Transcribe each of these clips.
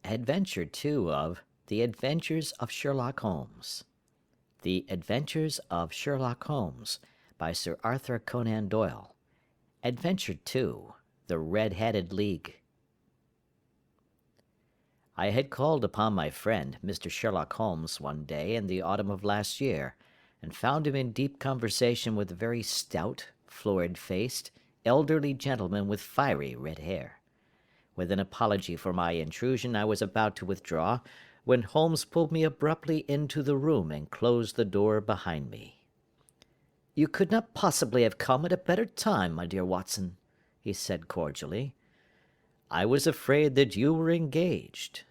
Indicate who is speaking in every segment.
Speaker 1: Adventure 2 of The Adventures of Sherlock Holmes. The Adventures of Sherlock Holmes by Sir Arthur Conan Doyle. Adventure 2, The Red-Headed League. I had called upon my friend, Mr. Sherlock Holmes, one day in the autumn of last year, and found him in deep conversation with a very stout, florid-faced, elderly gentleman with fiery red hair. With an apology for my intrusion, I was about to withdraw, when Holmes pulled me abruptly into the room and closed the door behind me. "You could not possibly have come at a better time, my dear Watson," he said cordially. "I was afraid that you were engaged."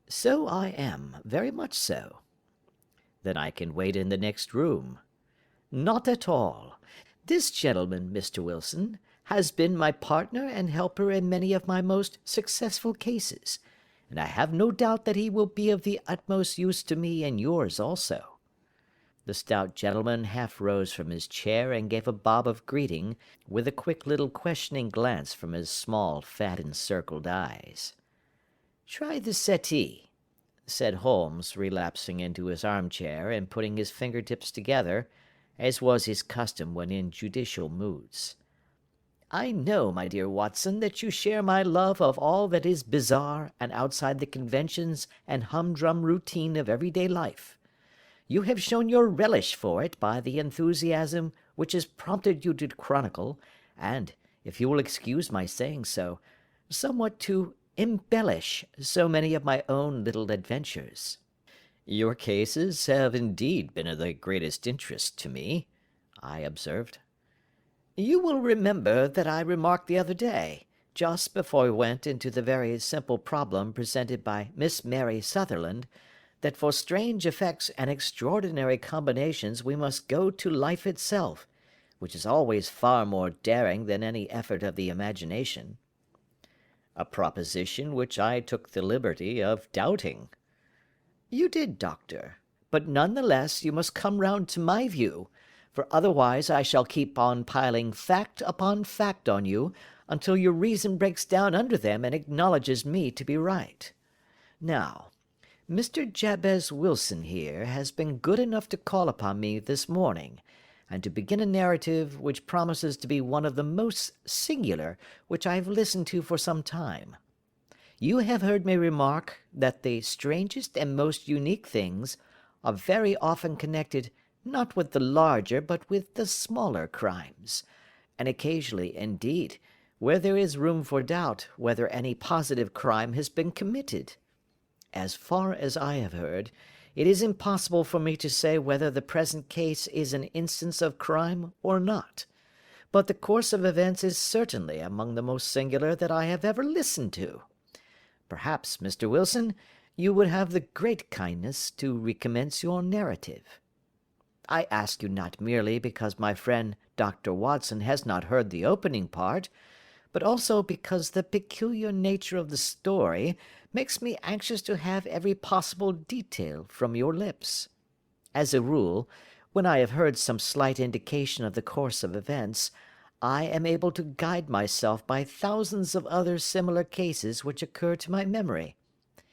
Speaker 1: "So I am, very much so." "Then I can wait in the next room." "Not at all. This gentleman, Mr. Wilson, has been my partner and helper in many of my most successful cases, and I have no doubt that he will be of the utmost use to me and yours also." The stout gentleman half rose from his chair and gave a bob of greeting, with a quick little questioning glance from his small, fat, encircled eyes. "Try the settee," said Holmes, relapsing into his armchair and putting his fingertips together, as was his custom when in judicial moods. "I know, my dear Watson, that you share my love of all that is bizarre and outside the conventions and humdrum routine of everyday life. You have shown your relish for it by the enthusiasm which has prompted you to chronicle, and, if you will excuse my saying so, somewhat to embellish so many of my own little adventures." "Your cases have indeed been of the greatest interest to me," I observed. "You will remember that I remarked the other day, just before we went into the very simple problem presented by Miss Mary Sutherland, that for strange effects and extraordinary combinations we must go to life itself, which is always far more daring than any effort of the imagination." "A proposition which I took the liberty of doubting." "You did, Doctor, but none the less you must come round to my view, for otherwise I shall keep on piling fact upon fact on you until your reason breaks down under them and acknowledges me to be right. Now, Mr. Jabez Wilson here has been good enough to call upon me this morning, and to begin a narrative which promises to be one of the most singular which I have listened to for some time. You have heard me remark that the strangest and most unique things are very often connected not with the larger but with the smaller crimes, and occasionally, indeed, where there is room for doubt whether any positive crime has been committed. As far as I have heard, it is impossible for me to say whether the present case is an instance of crime or not, but the course of events is certainly among the most singular that I have ever listened to. Perhaps, Mr. Wilson, you would have the great kindness to recommence your narrative. I ask you not merely because my friend Dr. Watson has not heard the opening part, but also because the peculiar nature of the story makes me anxious to have every possible detail from your lips. As a rule, when I have heard some slight indication of the course of events, I am able to guide myself by thousands of other similar cases which occur to my memory.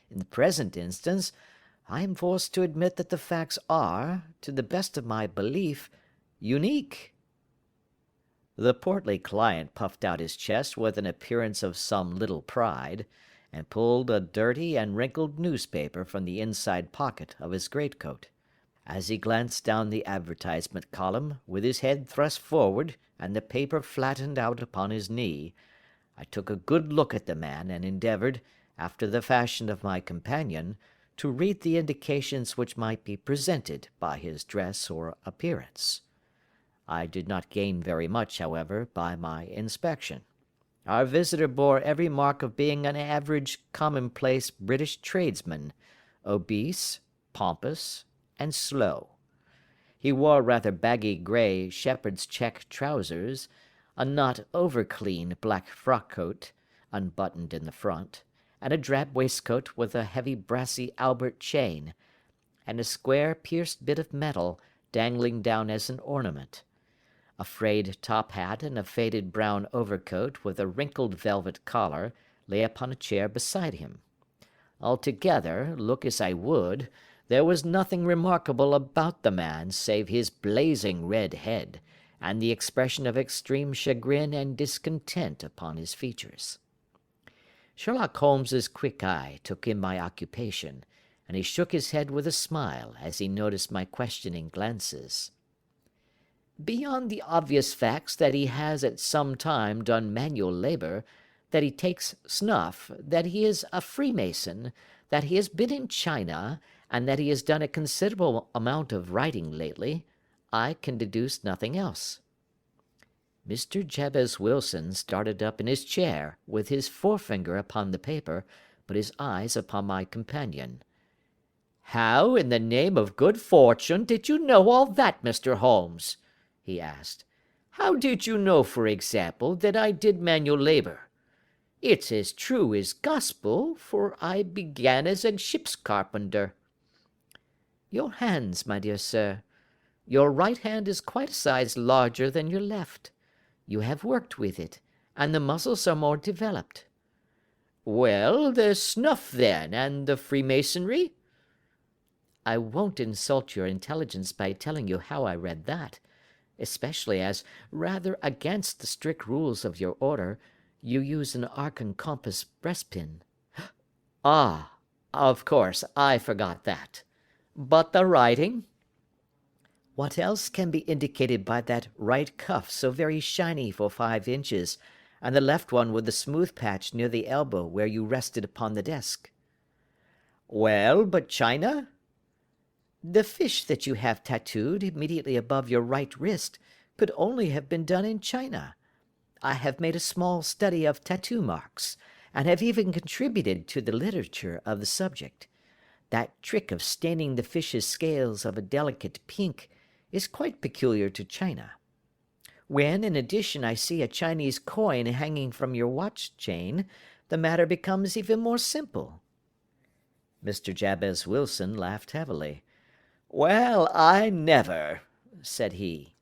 Speaker 1: In the present instance, I am forced to admit that the facts are, to the best of my belief, unique." The portly client puffed out his chest with an appearance of some little pride, and pulled a dirty and wrinkled newspaper from the inside pocket of his greatcoat. As he glanced down the advertisement column, with his head thrust forward and the paper flattened out upon his knee, I took a good look at the man and endeavoured, after the fashion of my companion, to read the indications which might be presented by his dress or appearance. I did not gain very much, however, by my inspection. Our visitor bore every mark of being an average, commonplace British tradesman, obese, pompous, and slow. He wore rather baggy grey shepherd's check trousers, a not over-clean black frock-coat, unbuttoned in the front, and a drab waistcoat with a heavy brassy Albert chain, and a square pierced bit of metal dangling down as an ornament. A frayed top hat and a faded brown overcoat with a wrinkled velvet collar lay upon a chair beside him. Altogether, look as I would, there was nothing remarkable about the man save his blazing red head, and the expression of extreme chagrin and discontent upon his features. Sherlock Holmes's quick eye took in my occupation, and he shook his head with a smile as he noticed my questioning glances. Beyond the obvious facts that he has at some time done manual labor, that he takes snuff, that he is a Freemason, that he has been in China, and that he has done a considerable amount of writing lately, I can deduce nothing else." Mr. Jabez Wilson started up in his chair, with his forefinger upon the paper, but his eyes upon my companion. "How, in the name of good fortune, did you know all that, Mr. Holmes?" he asked. "How did you know, for example, that I did manual labor? It's as true as gospel, for I began as a ship's carpenter." "Your hands, my dear sir. Your right hand is quite a size larger than your left. You have worked with it, and the muscles are more developed." "Well, the snuff, then, and the Freemasonry?" "I won't insult your intelligence by telling you how I read that, especially as, rather against the strict rules of your order, you use an arc and compass breastpin." "Ah, of course, I forgot that. But the writing?" "What else can be indicated by that right cuff so very shiny for 5 inches, and the left one with the smooth patch near the elbow where you rested upon the desk?" "Well, but China?" "The fish that you have tattooed immediately above your right wrist could only have been done in China. I have made a small study of tattoo marks, and have even contributed to the literature of the subject. That trick of staining the fish's scales of a delicate pink is quite peculiar to China. When, in addition, I see a Chinese coin hanging from your watch chain, the matter becomes even more simple." Mr. Jabez Wilson laughed heavily. "Well, I never," said he.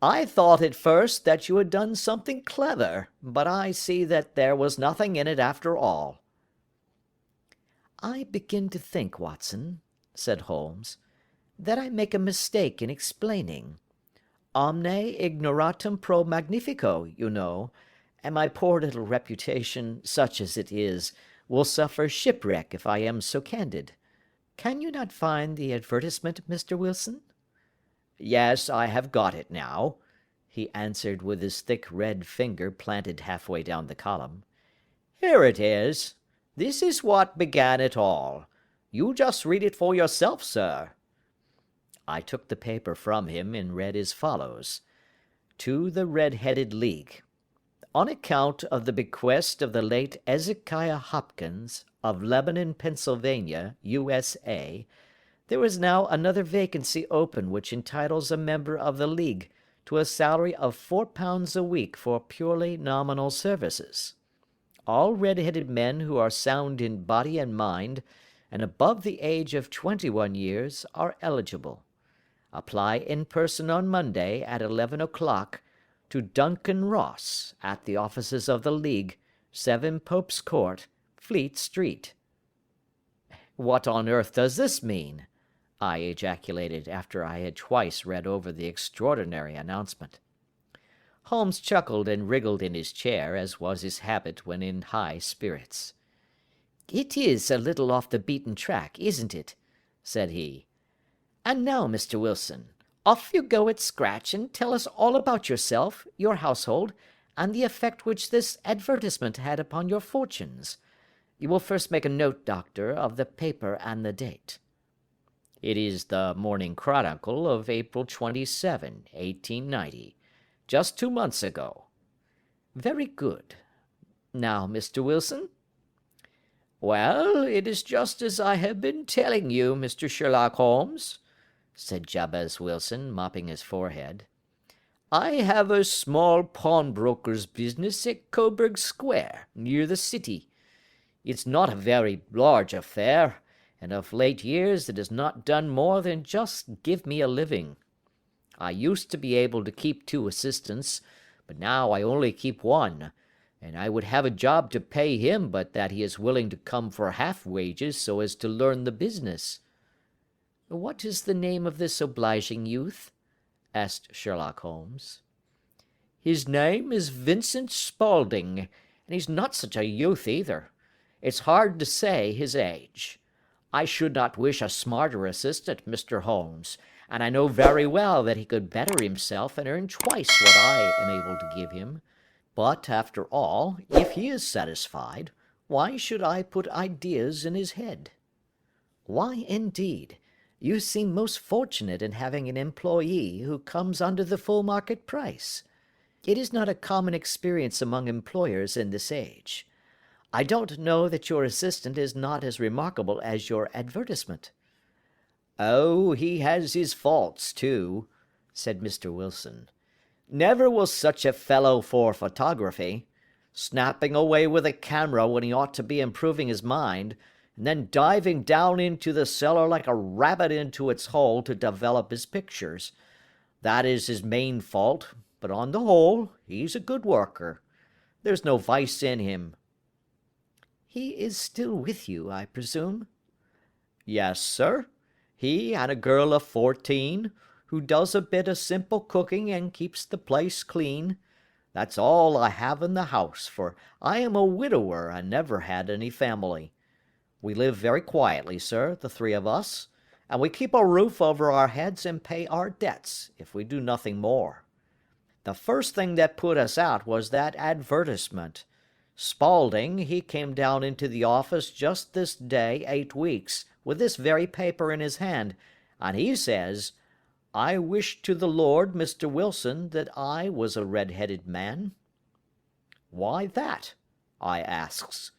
Speaker 1: "I thought at first that you had done something clever, but I see that there was nothing in it after all." "I begin to think, Watson," said Holmes, "that I make a mistake in explaining. Omne ignoratum pro magnifico, you know, and my poor little reputation, such as it is, will suffer shipwreck if I am so candid. Can you not find the advertisement, Mr. Wilson?" "Yes, I have got it now," he answered with his thick red finger planted halfway down the column. "Here it is. This is what began it all. You just read it for yourself, sir." I took the paper from him and read as follows: "To the Red-Headed League. On account of the bequest of the late Ezekiah Hopkins, of Lebanon, Pennsylvania, USA, there is now another vacancy open which entitles a member of the League to a salary of £4 a week for purely nominal services. All red-headed men who are sound in body and mind, and above the age of 21 years, are eligible. Apply in person on Monday at 11 o'clock to Duncan Ross, at the offices of the League, 7 Pope's Court, Fleet Street." "What on earth does this mean?" I ejaculated after I had twice read over the extraordinary announcement. Holmes chuckled and wriggled in his chair, as was his habit when in high spirits. "It is a little off the beaten track, isn't it?" said he. "And now, Mr. Wilson, off you go at scratch and tell us all about yourself, your household, and the effect which this advertisement had upon your fortunes. You will first make a note, Doctor, of the paper and the date." "It is the Morning Chronicle of April 27, 1890, just 2 months ago." "Very good. Now, Mr. Wilson?" "Well, it is just as I have been telling you, Mr. Sherlock Holmes," said Jabez Wilson, mopping his forehead. "I have a small pawnbroker's business at Coburg Square, near the city. It's not a very large affair, and of late years it has not done more than just give me a living. I used to be able to keep 2 assistants, but now I only keep 1, and I would have a job to pay him but that he is willing to come for half wages so as to learn the business." "What is the name of this obliging youth?" asked Sherlock Holmes. "His name is Vincent Spaulding, and he's not such a youth either. It's hard to say his age. I should not wish a smarter assistant, Mr. Holmes, and I know very well that he could better himself and earn twice what I am able to give him. But, after all, if he is satisfied, why should I put ideas in his head?" "Why, indeed? You seem most fortunate in having an employee who comes under the full market price. It is not a common experience among employers in this age. I don't know that your assistant is not as remarkable as your advertisement." "Oh, he has his faults, too," said Mr. Wilson. "Never was such a fellow for photography. Snapping away with a camera when he ought to be improving his mind, and then diving down into the cellar like a rabbit into its hole to develop his pictures. That is his main fault, but on the whole, he's a good worker. There's no vice in him." "He is still with you, I presume?" "Yes, sir. He and a girl of 14, who does a bit of simple cooking and keeps the place clean. That's all I have in the house, for I am a widower and never had any family. We live very quietly, sir, the three of us, and we keep a roof over our heads and pay our debts, if we do nothing more. The first thing that put us out was that advertisement. Spaulding, he came down into the office just this day 8 weeks, with this very paper in his hand, and he says, 'I wish to the Lord, Mr. Wilson, that I was a red-headed man.' 'Why that?' I asks.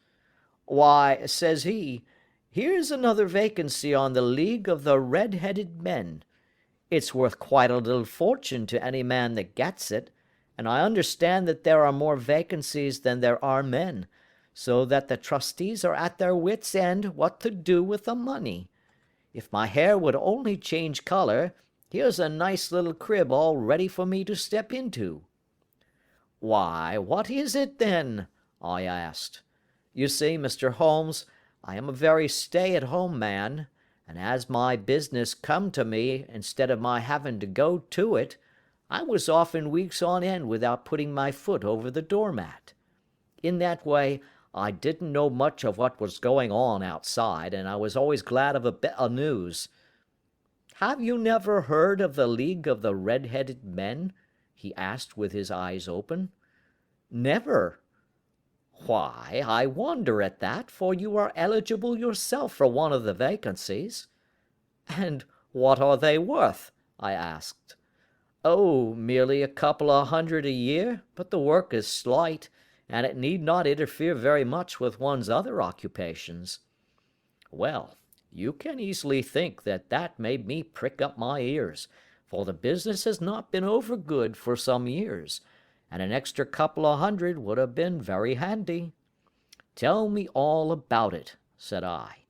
Speaker 1: 'Why,' says he, 'here's another vacancy on the League of the Red-headed Men. It's worth quite a little fortune to any man that gets it, and I understand that there are more vacancies than there are men, so that the trustees are at their wits' end what to do with the money. If my hair would only change color, here's a nice little crib all ready for me to step into.' 'Why, what is it, then?' I asked. You see, Mr. Holmes, I am a very stay-at-home man, and as my business come to me instead of my having to go to it, I was often weeks on end without putting my foot over the doormat. In that way, I didn't know much of what was going on outside, and I was always glad of a bit of news. Have you never heard of the League of the Red-headed Men?" he asked with his eyes open. "Never." "Why, I wonder at that, for you are eligible yourself for one of the vacancies." "And what are they worth?" I asked. "Oh, merely a couple of hundred a year, but the work is slight, and it need not interfere very much with one's other occupations." Well, you can easily think that that made me prick up my ears, for the business has not been over good for some years, and an extra couple of hundred would have been very handy. "Tell me all about it," said I.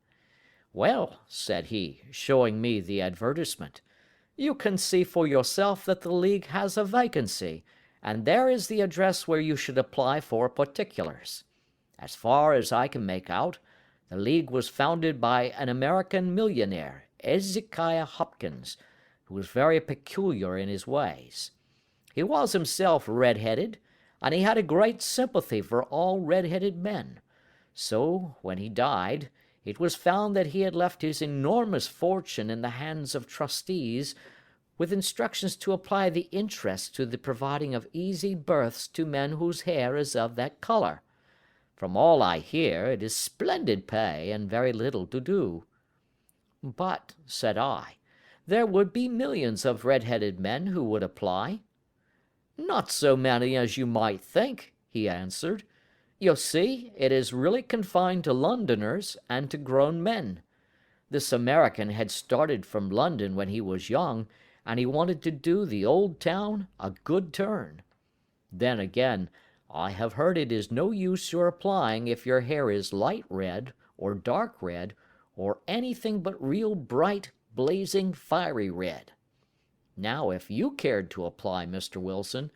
Speaker 1: "Well," said he, showing me the advertisement, "you can see for yourself that the League has a vacancy, and there is the address where you should apply for particulars. As far as I can make out, the League was founded by an American millionaire, Ezekiah Hopkins, who was very peculiar in his ways. He was himself red-headed, and he had a great sympathy for all red-headed men. So, when he died, it was found that he had left his enormous fortune in the hands of trustees, with instructions to apply the interest to the providing of easy berths to men whose hair is of that color. From all I hear, it is splendid pay and very little to do." "But," said I, "there would be millions of red-headed men who would apply." "Not so many as you might think," he answered. "You see, it is really confined to Londoners and to grown men. This American had started from London when he was young, and he wanted to do the old town a good turn. Then again, I have heard it is no use your applying if your hair is light red, or dark red, or anything but real bright, blazing, fiery red. Now, if you cared to apply, Mr. Wilson,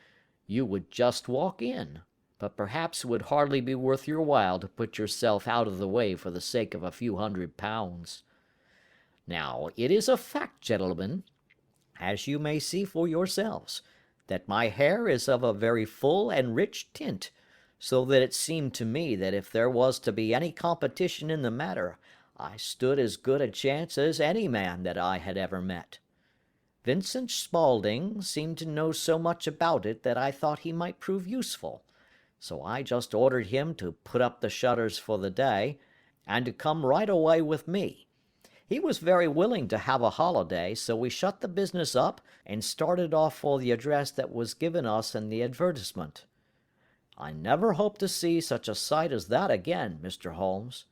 Speaker 1: you would just walk in. but perhaps it would hardly be worth your while to put yourself out of the way for the sake of a few £100. Now, it is a fact, gentlemen, as you may see for yourselves, that my hair is of a very full and rich tint, so that it seemed to me that if there was to be any competition in the matter, I stood as good a chance as any man that I had ever met. Vincent Spaulding seemed to know so much about it that I thought he might prove useful, so I just ordered him to put up the shutters for the day, and to come right away with me. He was very willing to have a holiday, so we shut the business up and started off for the address that was given us in the advertisement. I never hope to see such a sight as that again, Mr. Holmes.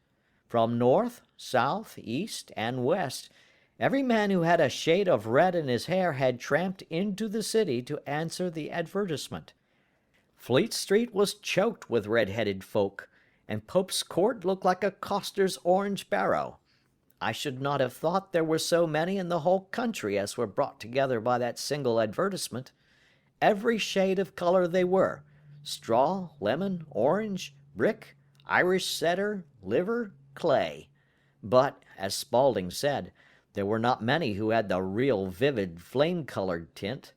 Speaker 1: From north, south, east, and west, every man who had a shade of red in his hair had tramped into the city to answer the advertisement. Fleet Street was choked with red-headed folk, and Pope's Court looked like a coster's orange barrow. I should not have thought there were so many in the whole country as were brought together by that single advertisement. Every shade of color they were: straw, lemon, orange, brick, Irish setter, liver, clay. But, as Spaulding said, there were not many who had the real vivid, flame-colored tint.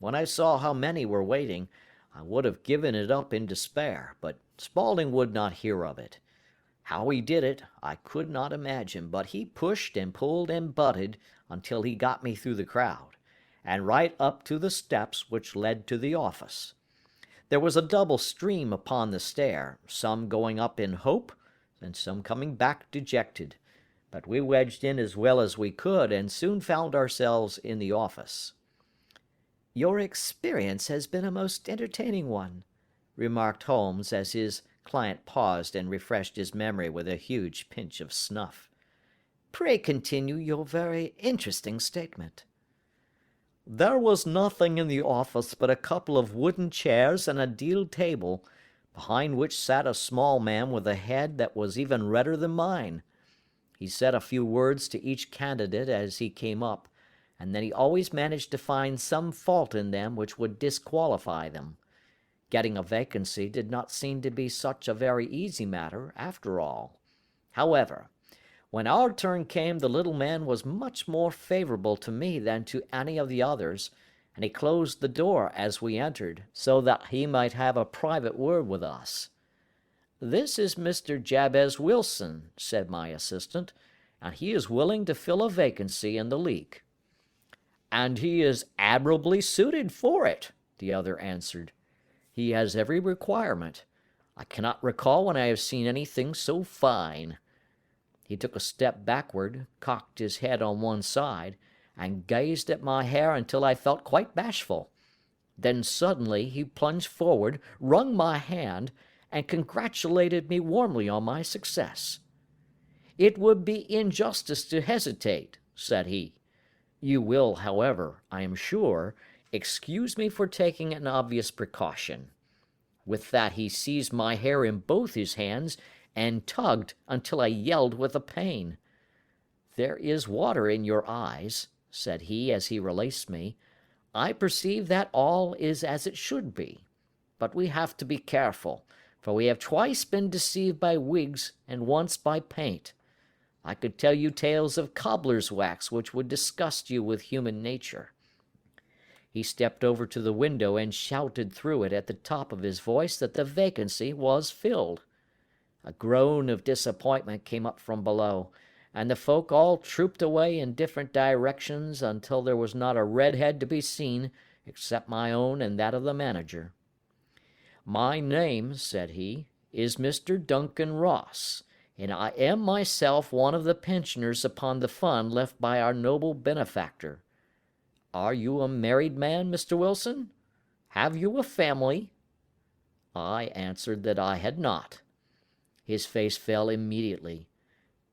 Speaker 1: When I saw how many were waiting, I would have given it up in despair, but Spaulding would not hear of it. How he did it, I could not imagine, but he pushed and pulled and butted until he got me through the crowd, and right up to the steps which led to the office. There was a double stream upon the stair, some going up in hope, and some coming back dejected, but we wedged in as well as we could, and soon found ourselves in the office. "Your experience has been a most entertaining one," remarked Holmes, as his client paused and refreshed his memory with a huge pinch of snuff. "Pray continue your very interesting statement." "There was nothing in the office but a couple of wooden chairs and a deal table, behind which sat a small man with a head that was even redder than mine. He said a few words to each candidate as he came up, and then he always managed to find some fault in them which would disqualify them. Getting a vacancy did not seem to be such a very easy matter, after all. However, when our turn came, the little man was much more favorable to me than to any of the others, and he closed the door as we entered, so that he might have a private word with us. 'This is Mr. Jabez Wilson,' said my assistant, 'and he is willing to fill a vacancy in the league.' 'And he is admirably suited for it,' the other answered. 'He has every requirement. I cannot recall when I have seen anything so fine.' He took a step backward, cocked his head on one side, and gazed at my hair until I felt quite bashful. Then suddenly he plunged forward, wrung my hand, and congratulated me warmly on my success. 'It would be injustice to hesitate,' said he. 'You will, however, I am sure, excuse me for taking an obvious precaution.' With that he seized my hair in both his hands and tugged until I yelled with the pain. 'There is water in your eyes,' said he as he released me. 'I perceive that all is as it should be. But we have to be careful, for we have twice been deceived by wigs and once by paint. I could tell you tales of cobbler's wax which would disgust you with human nature.' He stepped over to the window and shouted through it at the top of his voice that the vacancy was filled. A groan of disappointment came up from below, and the folk all trooped away in different directions until there was not a red head to be seen except my own and that of the manager. 'My name,' said he, 'is Mr. Duncan Ross, and I am myself one of the pensioners upon the fund left by our noble benefactor. Are you a married man, Mr. Wilson? Have you a family?' I answered that I had not. His face fell immediately.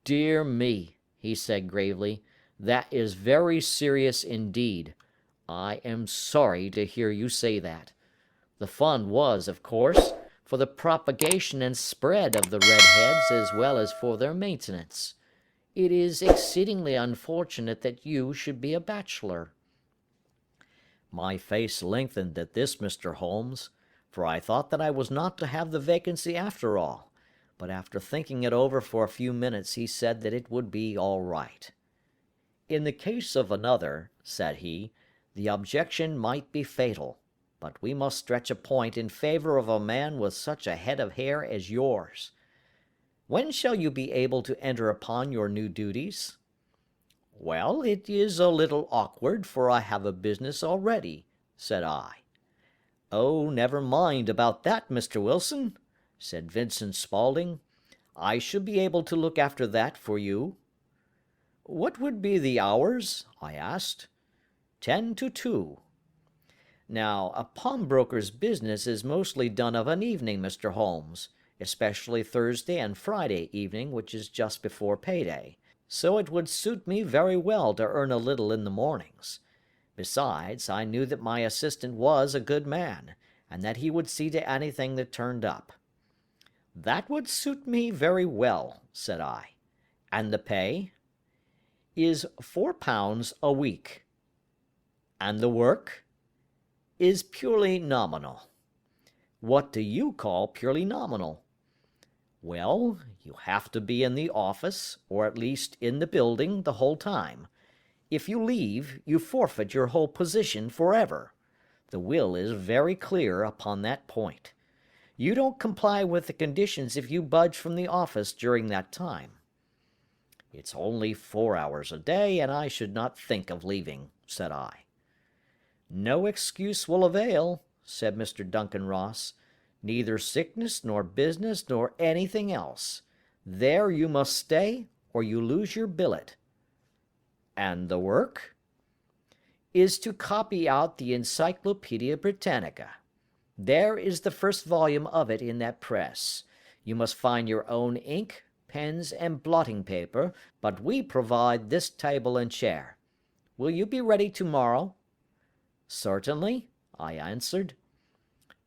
Speaker 1: 'Dear me,' he said gravely, 'that is very serious indeed. I am sorry to hear you say that. The fund was, of course, for the propagation and spread of the redheads as well as for their maintenance. It is exceedingly unfortunate that you should be a bachelor.' My face lengthened at this, Mr. Holmes, for I thought that I was not to have the vacancy after all, but after thinking it over for a few minutes he said that it would be all right. In the case of another, said he, the objection might be fatal, but we must stretch a point in favor of a man with such a head of hair as yours. When shall you be able to enter upon your new duties? Well, it is a little awkward, for I have a business already, said I. Oh, never mind about that, Mr. Wilson, said Vincent Spaulding. I shall be able to look after that for you. What would be the hours? I asked. 10 to 2. Now, a pawnbroker's business is mostly done of an evening, Mr. Holmes, especially Thursday and Friday evening, which is just before payday, so it would suit me very well to earn a little in the mornings. Besides, I knew that my assistant was a good man, and that he would see to anything that turned up. That would suit me very well, said I. And the pay? Is £4 a week. And the work? Is purely nominal. What do you call purely nominal? Well, you have to be in the office, or at least in the building, the whole time. If you leave, you forfeit your whole position forever. The will is very clear upon that point. You don't comply with the conditions if you budge from the office during that time. It's only 4 hours a day, and I should not think of leaving, said I. No excuse will avail, said Mr. Duncan Ross. Neither sickness, nor business, nor anything else. There you must stay, or you lose your billet. And the work? Is to copy out the Encyclopedia Britannica. There is the first volume of it in that press. You must find your own ink, pens, and blotting paper, but we provide this table and chair. Will you be ready tomorrow? Certainly, I answered.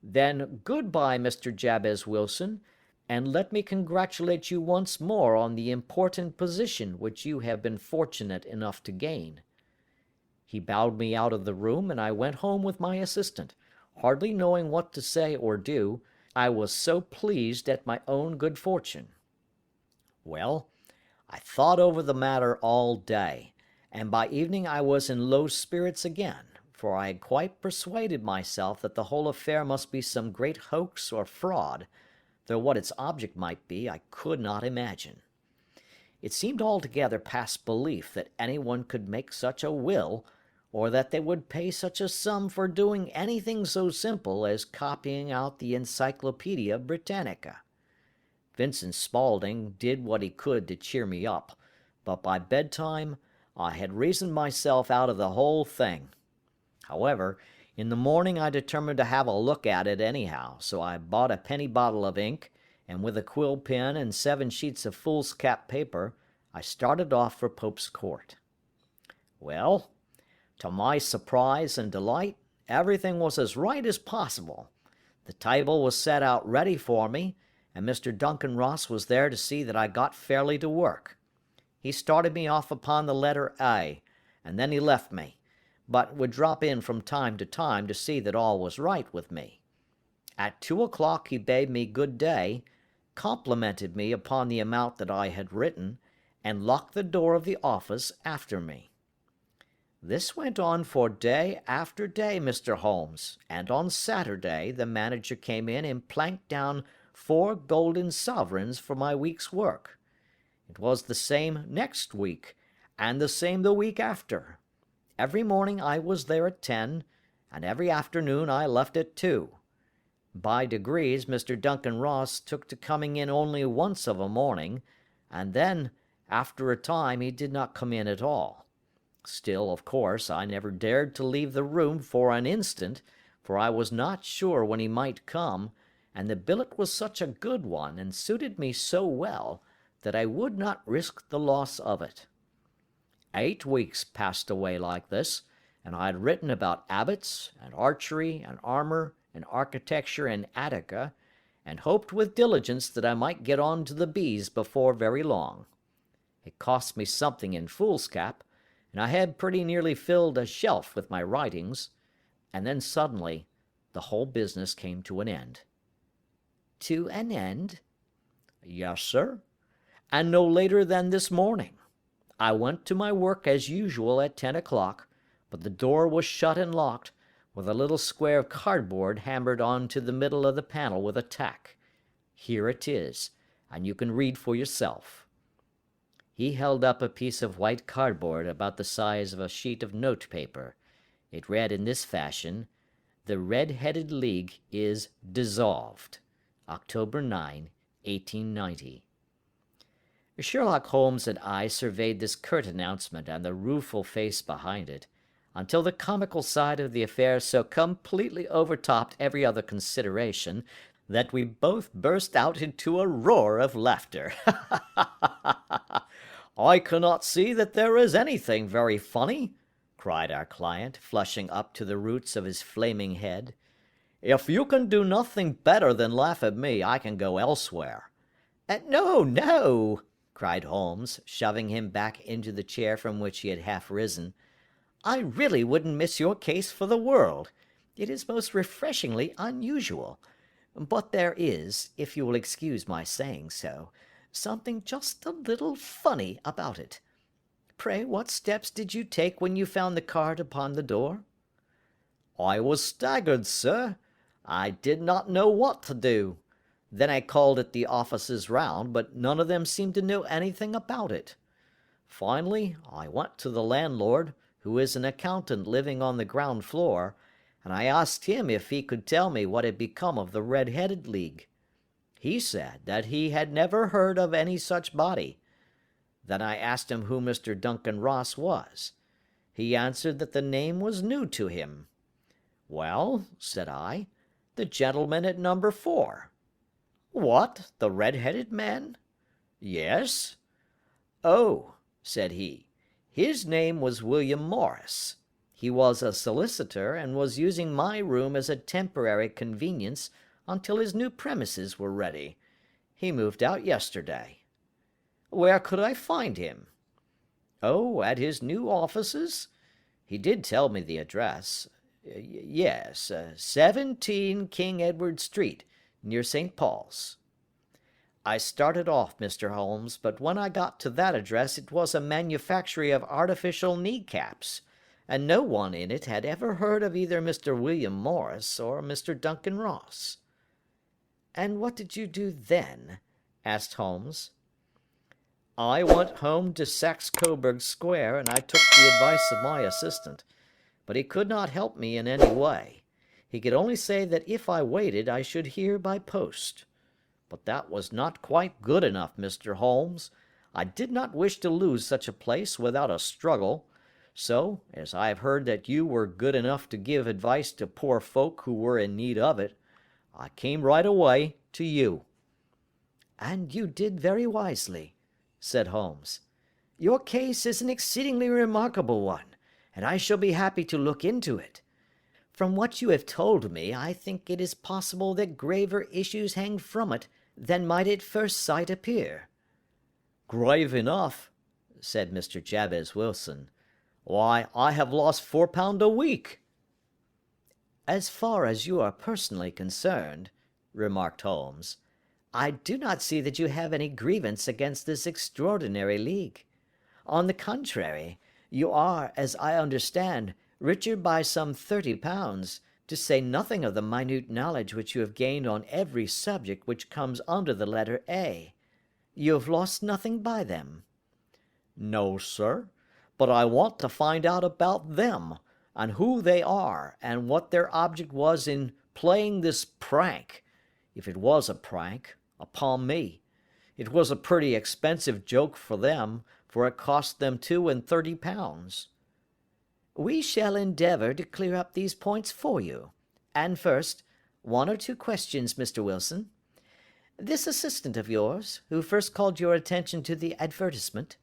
Speaker 1: Then good-bye, Mr. Jabez Wilson, and let me congratulate you once more on the important position which you have been fortunate enough to gain. He bowed me out of the room, and I went home with my assistant, hardly knowing what to say or do, I was so pleased at my own good fortune. Well, I thought over the matter all day, and by evening I was in low spirits again, for I had quite persuaded myself that the whole affair must be some great hoax or fraud, though what its object might be I could not imagine. It seemed altogether past belief that anyone could make such a will, or that they would pay such a sum for doing anything so simple as copying out the Encyclopedia Britannica. Vincent Spaulding did what he could to cheer me up, but by bedtime I had reasoned myself out of the whole thing. However, in the morning I determined to have a look at it anyhow, so I bought a penny bottle of ink, and with a quill pen and 7 sheets of foolscap paper, I started off for Pope's Court. Well, to my surprise and delight, everything was as right as possible. The table was set out ready for me, and Mr. Duncan Ross was there to see that I got fairly to work. He started me off upon the letter A, and then he left me, but would drop in from time to time to see that all was right with me. At 2 o'clock he bade me good day, complimented me upon the amount that I had written, and locked the door of the office after me. This went on for day after day, Mr. Holmes, and on Saturday the manager came in and planked down 4 golden sovereigns for my week's work. It was the same next week, and the same the week after. Every morning I was there at 10, and every afternoon I left at 2. By degrees Mr. Duncan Ross took to coming in only once of a morning, and then, after a time, he did not come in at all. Still, of course, I never dared to leave the room for an instant, for I was not sure when he might come, and the billet was such a good one, and suited me so well, that I would not risk the loss of it. 8 weeks passed away like this, and I had written about abbots, and archery, and armor, and architecture in Attica, and hoped with diligence that I might get on to the bees before very long. It cost me something in foolscap, and I had pretty nearly filled a shelf with my writings, and then suddenly the whole business came to an end. To an end?
Speaker 2: Yes, sir, and no later than this morning. I went to my work as usual at 10 o'clock, but the door was shut and locked, with a little square of cardboard hammered on to the middle of the panel with a tack. Here it is, and you can read for yourself."
Speaker 1: He held up a piece of white cardboard about the size of a sheet of note paper. It read in this fashion: "The Red-Headed League is dissolved. October 9, 1890. Sherlock Holmes and I surveyed this curt announcement and the rueful face behind it, until the comical side of the affair so completely overtopped every other consideration that we both burst out into a roar of laughter.
Speaker 2: "I cannot see that there is anything very funny," cried our client, flushing up to the roots of his flaming head. "If you can do nothing better than laugh at me, I can go elsewhere."
Speaker 1: No, no," cried Holmes, shoving him back into the chair from which he had half risen. "I really wouldn't miss your case for the world. It is most refreshingly unusual. But there is, if you will excuse my saying so, something just a little funny about it. Pray, what steps did you take when you found the card upon the door?"
Speaker 2: "I was staggered, sir. I did not know what to do. Then I called at the offices round, but none of them seemed to know anything about it. Finally, I went to the landlord, who is an accountant living on the ground floor, and I asked him if he could tell me what had become of the Red-Headed League. He said that he had never heard of any such body. Then I asked him who Mr. Duncan Ross was. He answered that the name was new to him. 'Well,' said I, 'the gentleman at number 4. "'What, the red-headed man?' "'Yes.' "'Oh,' said he, 'his name was William Morris. He was a solicitor, and was using my room as a temporary convenience until his new premises were ready. He moved out yesterday.' "'Where could I find him?' "'Oh, at his new offices? He did tell me the address. Yes, 17 King Edward Street, near St. Paul's.' I started off, Mr. Holmes, but when I got to that address it was a manufactory of artificial knee-caps, and no one in it had ever heard of either Mr. William Morris or Mr. Duncan Ross."
Speaker 1: "And what did you do then?" asked Holmes.
Speaker 2: "I went home to Saxe Coburg Square, and I took the advice of my assistant. But he could not help me in any way. He could only say that if I waited I should hear by post. But that was not quite good enough, Mr. Holmes. I did not wish to lose such a place without a struggle. So, as I have heard that you were good enough to give advice to poor folk who were in need of it, I came right away to you."
Speaker 1: "And you did very wisely," said Holmes. "Your case is an exceedingly remarkable one, and I shall be happy to look into it. From what you have told me, I think it is possible that graver issues hang from it than might at first sight appear."
Speaker 2: "Grave enough," said Mr. Jabez Wilson. "Why, I have lost £4 a week."
Speaker 1: "As far as you are personally concerned," remarked Holmes, "I do not see that you have any grievance against this extraordinary league. On the contrary, you are, as I understand, richer by some £30, to say nothing of the minute knowledge which you have gained on every subject which comes under the letter A. You have lost nothing by them."
Speaker 2: "No, sir, but I want to find out about them, and who they are, and what their object was in playing this prank, if it was a prank, upon me. It was a pretty expensive joke for them, for it cost them £32.
Speaker 1: "We shall endeavor to clear up these points for you. And first, one or two questions, Mr. Wilson. This assistant of yours, who first called your attention to the advertisement,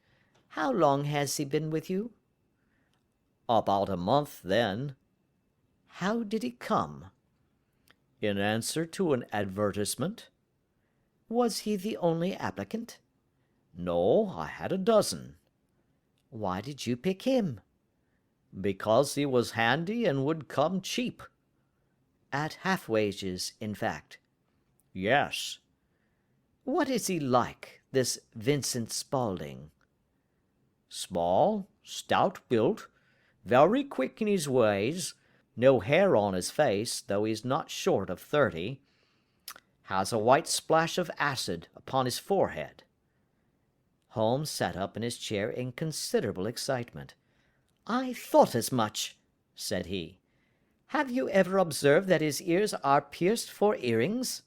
Speaker 1: how long has he been with you?"
Speaker 2: "About a month, then."
Speaker 1: "How did he come?"
Speaker 2: "In answer to an advertisement."
Speaker 1: "Was he the only applicant?"
Speaker 2: "No, I had a dozen."
Speaker 1: "Why did you pick him?"
Speaker 2: "Because he was handy and would come cheap."
Speaker 1: At half wages, in fact.
Speaker 2: Yes.
Speaker 1: What is he like, this Vincent Spaulding?
Speaker 2: Small, stout built, very quick in his ways, no hair on his face, though he's not short of 30. Has a white splash of acid upon his forehead.
Speaker 1: Holmes sat up in his chair in considerable excitement.
Speaker 2: I thought as much, said he.
Speaker 1: Have you ever observed that his ears are pierced for earrings?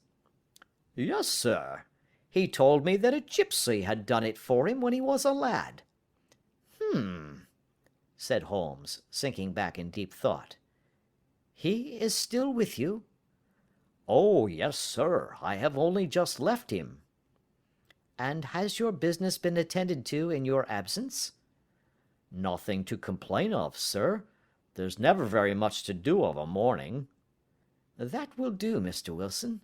Speaker 2: Yes, sir. He told me that a gypsy had done it for him when he was a lad.
Speaker 1: Said Holmes, sinking back in deep thought. He is still with you?
Speaker 2: Oh, yes, sir. I have only just left him.
Speaker 1: And has your business been attended to in your absence?
Speaker 2: Nothing to complain of, sir. There's never very much to do of a morning.
Speaker 1: That will do, Mr. Wilson.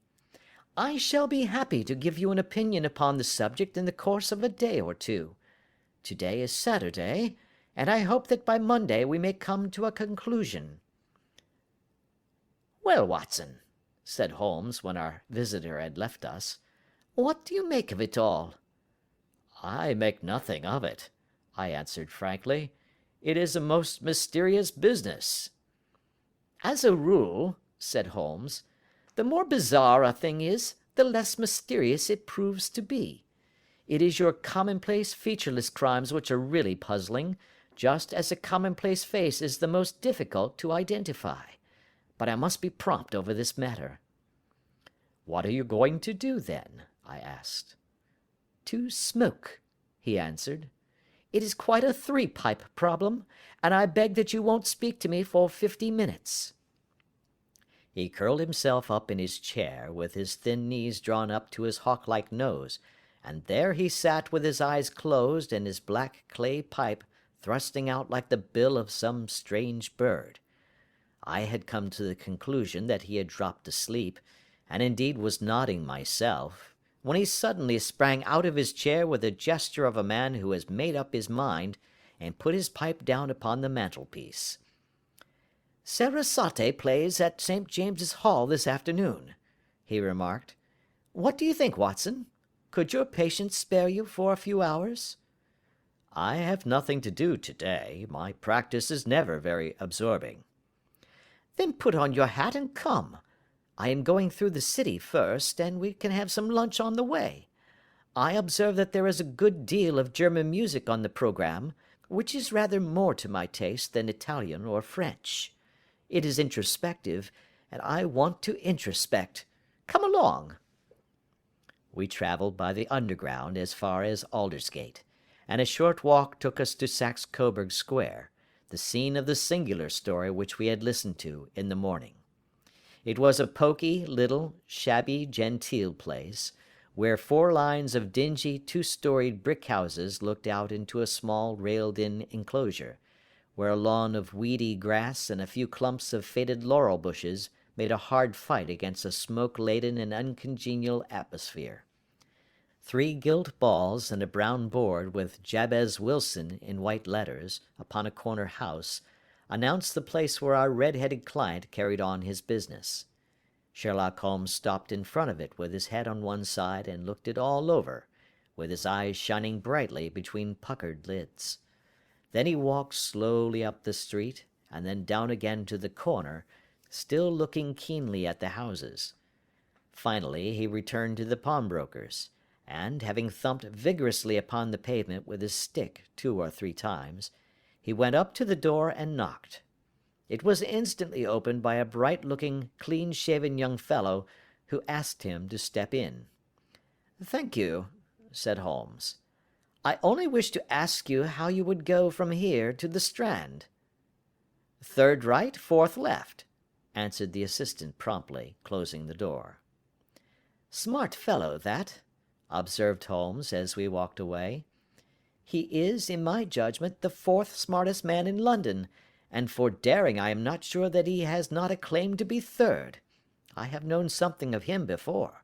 Speaker 1: I shall be happy to give you an opinion upon the subject in the course of a day or two. Today is Saturday, and I hope that by Monday we may come to a conclusion. Well, Watson, said Holmes when our visitor had left us, what do you make of it all?
Speaker 2: I make nothing of it, I answered frankly. It is a most mysterious business.
Speaker 1: As a rule, said Holmes, the more bizarre a thing is, the less mysterious it proves to be. It is your commonplace, featureless crimes which are really puzzling, just as a commonplace face is the most difficult to identify. But I must be prompt over this matter.
Speaker 2: What are you going to do, then? I asked.
Speaker 1: To smoke, he answered. It is quite a three-pipe problem, and I beg that you won't speak to me for 50 minutes.
Speaker 2: He curled himself up in his chair, with his thin knees drawn up to his hawk-like nose, and there he sat with his eyes closed and his black clay pipe thrusting out like the bill of some strange bird. I had come to the conclusion that he had dropped asleep, and indeed was nodding myself, when he suddenly sprang out of his chair with the gesture of a man who has made up his mind, and put his pipe down upon the mantelpiece. "Sarasate plays at St. James's Hall this afternoon," he remarked. "What do you think, Watson? Could your patient spare you for a few hours?" I have nothing to do today. My practice is never very absorbing.
Speaker 1: Then put on your hat and come. I am going through the city first, and we can have some lunch on the way. I observe that there is a good deal of German music on the programme, which is rather more to my taste than Italian or French. It is introspective, and I want to introspect. Come along." We travelled by the Underground as far as Aldersgate, and a short walk took us to Saxe Coburg Square, the scene of the singular story which we had listened to in the morning. It was a poky, little, shabby, genteel place, where 4 lines of dingy, 2-storied brick houses looked out into a small railed-in enclosure, where a lawn of weedy grass and a few clumps of faded laurel bushes made a hard fight against a smoke-laden and uncongenial atmosphere. 3 gilt balls and a brown board with Jabez Wilson in white letters upon a corner house announced the place where our red-headed client carried on his business. Sherlock Holmes stopped in front of it with his head on one side and looked it all over, with his eyes shining brightly between puckered lids. Then he walked slowly up the street, and then down again to the corner, still looking keenly at the houses. Finally he returned to the pawnbroker's, and, having thumped vigorously upon the pavement with his stick 2 or 3 times, he went up to the door and knocked. It was instantly opened by a bright-looking, clean-shaven young fellow, who asked him to step in. "Thank you," said Holmes. "I only wish to ask you how you would go from here to the Strand." "Third right, 4th left," answered the assistant promptly, closing the door. "Smart fellow, that," observed Holmes as we walked away. "He is, in my judgment, the 4th smartest man in London, and for daring I am not sure that he has not a claim to be 3rd. I have known something of him before."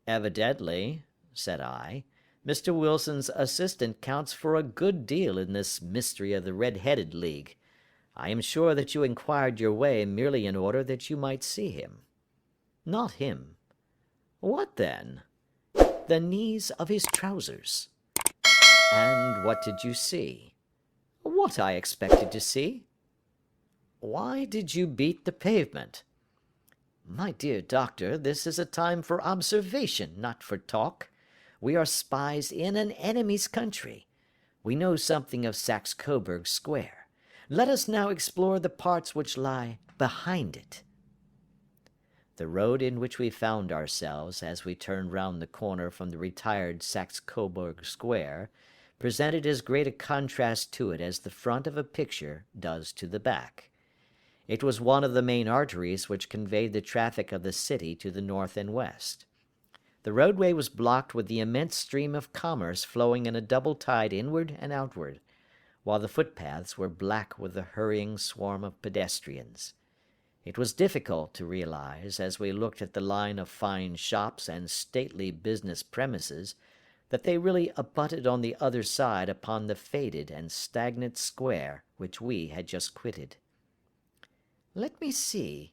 Speaker 1: "Evidently," said I, "Mr. Wilson's assistant counts for a good deal in this mystery of the Red-Headed League. I am sure that you inquired your way merely in order that you might see him. Not him.
Speaker 2: What then?
Speaker 1: The knees of his trousers.
Speaker 2: And what did you see?
Speaker 1: What I expected to see.
Speaker 2: Why did you beat the pavement?
Speaker 1: My dear doctor, this is a time for observation, not for talk. We are spies in an enemy's country. We know something of Saxe-Coburg Square. Let us now explore the parts which lie behind it. The road in which we found ourselves as we turned round the corner from the retired Saxe-Coburg Square presented as great a contrast to it as the front of a picture does to the back. It was one of the main arteries which conveyed the traffic of the city to the north and west. The roadway was blocked with the immense stream of commerce flowing in a double tide inward and outward, while the footpaths were black with the hurrying swarm of pedestrians. It was difficult to realize, as we looked at the line of fine shops and stately business premises, that they really abutted on the other side upon the faded and stagnant square which we had just quitted. "Let me see,"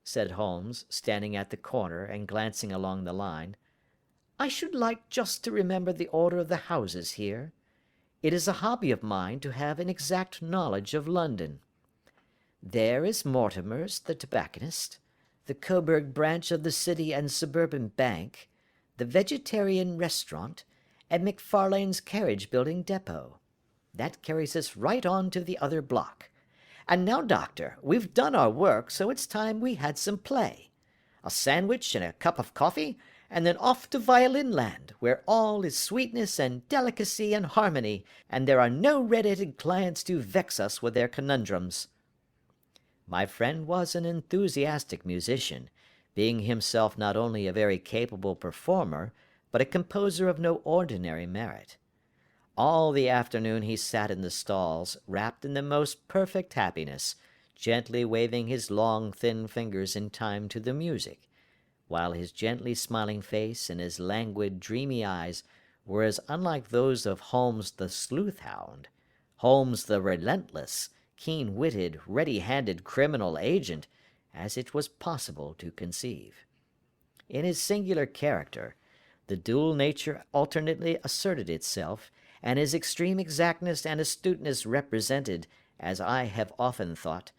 Speaker 1: said Holmes, standing at the corner and glancing along the line. "I should like just to remember the order of the houses here. It is a hobby of mine to have an exact knowledge of London. There is Mortimer's, the tobacconist, the Coburg branch of the City and Suburban Bank, the Vegetarian Restaurant, and McFarlane's carriage-building depot. That carries us right on to the other block. And now, doctor, we've done our work, so it's time we had some play. A sandwich and a cup of coffee, and then off to Violin Land, where all is sweetness and delicacy and harmony, and there are no red-headed clients to vex us with their conundrums." My friend was an enthusiastic musician, being himself not only a very capable performer, but a composer of no ordinary merit. All the afternoon he sat in the stalls, wrapped in the most perfect happiness, gently waving his long, thin fingers in time to the music, while his gently smiling face and his languid, dreamy eyes were as unlike those of Holmes the sleuth-hound, Holmes the relentless, keen-witted, ready-handed criminal agent, as it was possible to conceive. In his singular character, the dual nature alternately asserted itself, and his extreme exactness and astuteness represented, as I have often thought,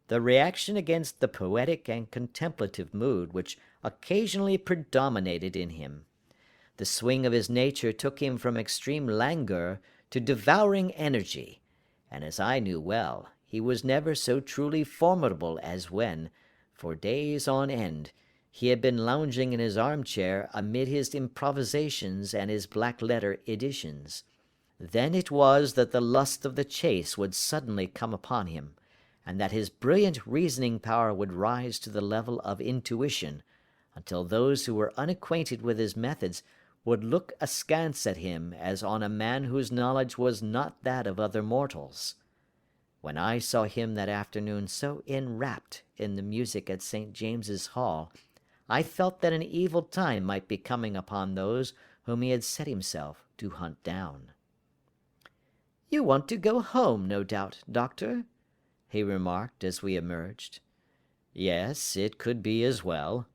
Speaker 1: the reaction against the poetic and contemplative mood which occasionally predominated in him. The swing of his nature took him from extreme languor to devouring energy, and as I knew well, he was never so truly formidable as when, for days on end, he had been lounging in his armchair amid his improvisations and his black-letter editions. Then it was that the lust of the chase would suddenly come upon him, and that his brilliant reasoning power would rise to the level of intuition, until those who were unacquainted with his methods would look askance at him as on a man whose knowledge was not that of other mortals. When I saw him that afternoon so enwrapped in the music at St. James's Hall, I felt that an evil time might be coming upon those whom he had set himself to hunt down. "You want to go home, no doubt, doctor?" he remarked as we emerged. "Yes, it could be as well."